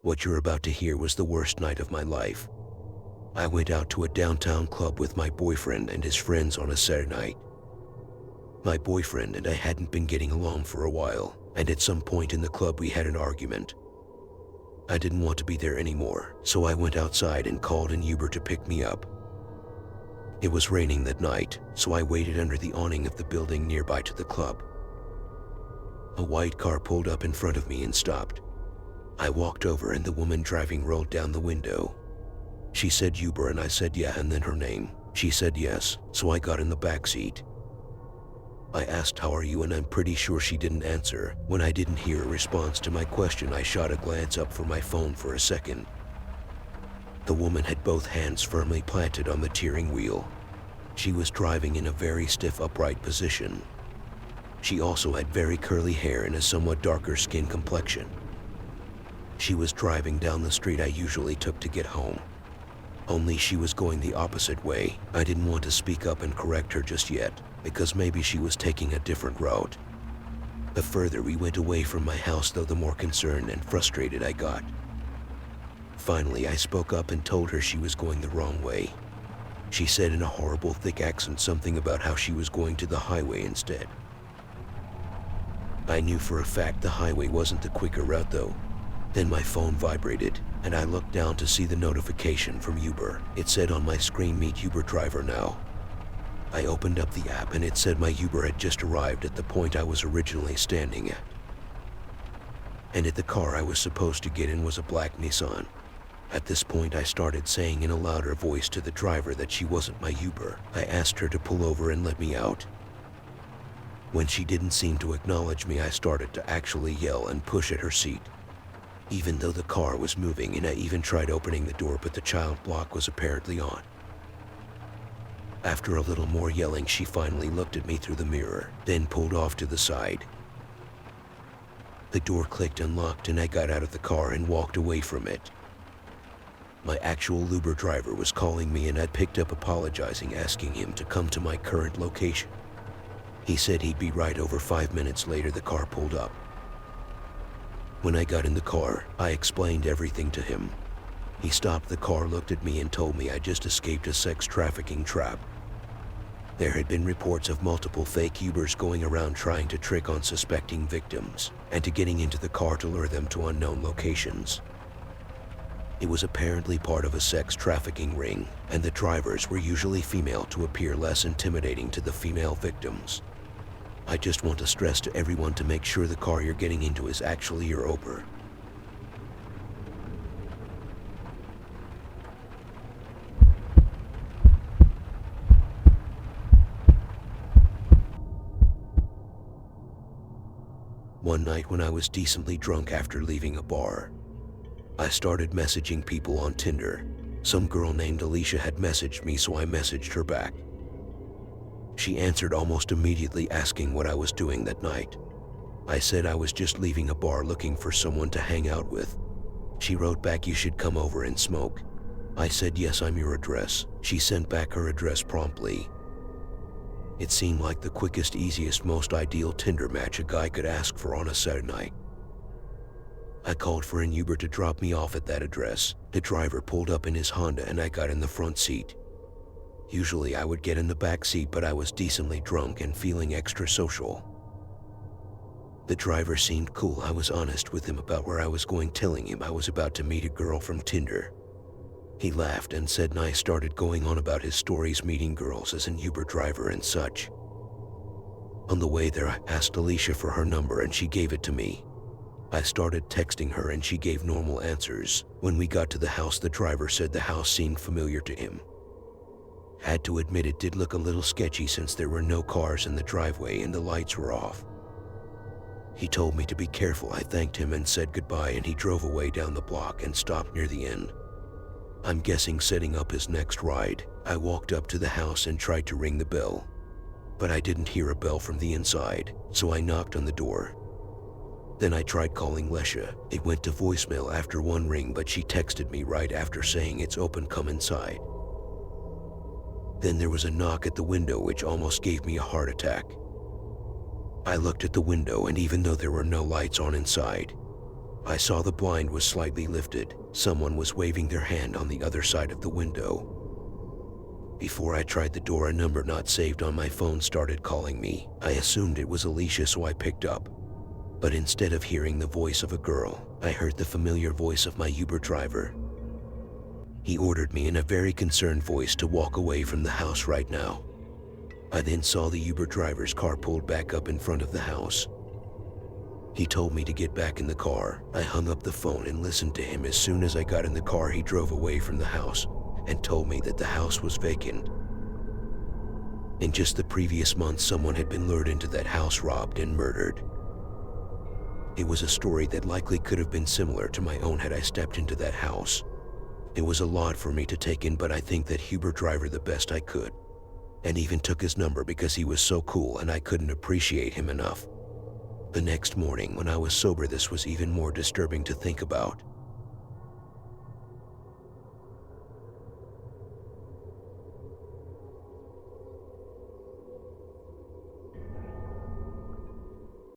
What you're about to hear was the worst night of my life. I went out to a downtown club with my boyfriend and his friends on a Saturday night. My boyfriend and I hadn't been getting along for a while, and at some point in the club we had an argument. I didn't want to be there anymore, so I went outside and called an Uber to pick me up. It was raining that night, so I waited under the awning of the building nearby to the club. A white car pulled up in front of me and stopped. I walked over and the woman driving rolled down the window. She said Uber and I said yeah and then her name. She said yes, so I got in the back seat. I asked how are you and I'm pretty sure she didn't answer. When I didn't hear a response to my question, I shot a glance up for my phone for a second. The woman had both hands firmly planted on the steering wheel. She was driving in a very stiff upright position. She also had very curly hair and a somewhat darker skin complexion. She was driving down the street I usually took to get home. Only she was going the opposite way. I didn't want to speak up and correct her just yet, because maybe she was taking a different route. The further we went away from my house, though, the more concerned and frustrated I got. Finally, I spoke up and told her she was going the wrong way. She said in a horrible thick accent something about how she was going to the highway instead. I knew for a fact the highway wasn't the quicker route though. Then my phone vibrated, and I looked down to see the notification from Uber. It said on my screen, "Meet Uber driver now." I opened up the app and it said my Uber had just arrived at the point I was originally standing at. And at the car I was supposed to get in was a black Nissan. At this point I started saying in a louder voice to the driver that she wasn't my Uber. I asked her to pull over and let me out. When she didn't seem to acknowledge me, I started to actually yell and push at her seat. Even though the car was moving, and I even tried opening the door, but the child lock was apparently on. After a little more yelling, she finally looked at me through the mirror, then pulled off to the side. The door clicked and locked, and I got out of the car and walked away from it. My actual Uber driver was calling me and I picked up apologizing, asking him to come to my current location. He said he'd be right over. 5 minutes later, the car pulled up. When I got in the car, I explained everything to him. He stopped the car, looked at me and told me I just escaped a sex trafficking trap. There had been reports of multiple fake Ubers going around trying to trick on suspecting victims and to getting into the car to lure them to unknown locations. It was apparently part of a sex trafficking ring, and the drivers were usually female to appear less intimidating to the female victims. I just want to stress to everyone to make sure the car you're getting into is actually your Uber. One night when I was decently drunk after leaving a bar, I started messaging people on Tinder. Some girl named Alicia had messaged me, so I messaged her back. She answered almost immediately, asking what I was doing that night. I said I was just leaving a bar looking for someone to hang out with. She wrote back, "You should come over and smoke." I said, "Yes, I'm your address." She sent back her address promptly. It seemed like the quickest, easiest, most ideal Tinder match a guy could ask for on a Saturday night. I called for an Uber to drop me off at that address. The driver pulled up in his Honda and I got in the front seat. Usually I would get in the back seat, but I was decently drunk and feeling extra social. The driver seemed cool. I was honest with him about where I was going, telling him I was about to meet a girl from Tinder. He laughed and said, and I started going on about his stories meeting girls as an Uber driver and such. On the way there, I asked Alicia for her number and she gave it to me. I started texting her and she gave normal answers. When we got to the house, the driver said the house seemed familiar to him. Had to admit it did look a little sketchy since there were no cars in the driveway and the lights were off. He told me to be careful. I thanked him and said goodbye, and he drove away down the block and stopped near the inn. I'm guessing setting up his next ride. I walked up to the house and tried to ring the bell, but I didn't hear a bell from the inside, so I knocked on the door. Then I tried calling Lesha. It went to voicemail after one ring, but she texted me right after saying, "It's open, come inside." Then there was a knock at the window, which almost gave me a heart attack. I looked at the window, and even though there were no lights on inside, I saw the blind was slightly lifted. Someone was waving their hand on the other side of the window. Before I tried the door, a number not saved on my phone started calling me. I assumed it was Alicia, so I picked up. But instead of hearing the voice of a girl, I heard the familiar voice of my Uber driver. He ordered me in a very concerned voice to walk away from the house right now. I then saw the Uber driver's car pulled back up in front of the house. He told me to get back in the car. I hung up the phone and listened to him. As soon as I got in the car, he drove away from the house and told me that the house was vacant. In just the previous month, someone had been lured into that house, robbed, and murdered. It was a story that likely could have been similar to my own had I stepped into that house. It was a lot for me to take in, but I think that Uber driver the best I could, and even took his number because he was so cool and I couldn't appreciate him enough. The next morning when I was sober, this was even more disturbing to think about.